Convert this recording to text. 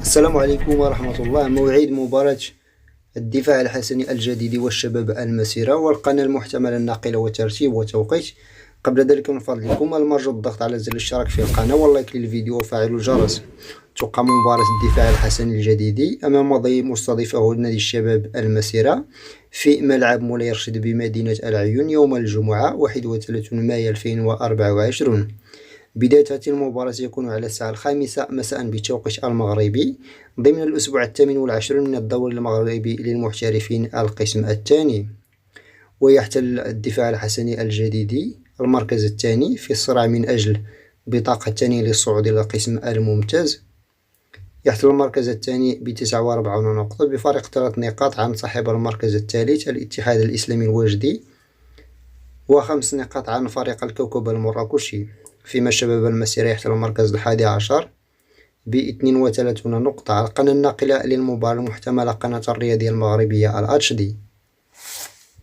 السلام عليكم ورحمة الله. موعد مباراة الدفاع الحسني الجديد والشباب المسيرة والقناة المحتملة الناقلة وترتيب وتوقيت. قبل ذلك من فضلكم المرجو الضغط على زر الاشتراك في القناة واللايك للفيديو وفعل الجرس. تقام مباراة الدفاع الحسني الجديد أمام مستضيفه نادي الشباب المسيرة في ملعب مولاي رشيد بمدينة العيون يوم الجمعة 31 مايو 2024. بداية هذه المباراة يكون على الساعة 5 مساء بتوقيت المغربي ضمن الأسبوع 28 من الدوري المغربي للمحترفين القسم الثاني. ويحتل الدفاع الحسني الجديد المركز الثاني في الصراع من أجل بطاقة الثانية للصعود إلى القسم الممتاز. يحتل المركز الثاني ب49 نقطة بفارق 3 نقاط عن صاحب المركز الثالث الاتحاد الإسلامي الوجدي، و5 نقاط عن فريق الكوكب المراكشي. فيما الشباب المسيرة يحتل المركز 11 ب32 نقطة. على القناة الناقلة للمباراة المحتملة قناة الرياضية المغربية الاتش دي.